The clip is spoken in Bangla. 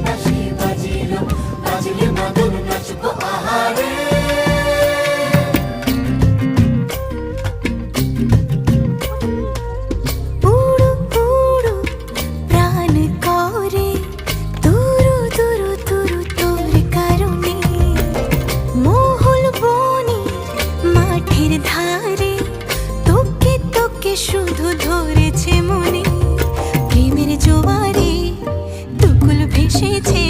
বাঁশি বাজিল, বাজলে মদন নাচবো আহারে। উড়ু উড়ু প্রাণ করে তুরু তুরু তুরু তোর কারণে, মহুল বনে মাঠের ধারে তোকে তোকে শুধু ধরেছে মনে। প্রেমের জোয়ারে দুকুল ভেসেছে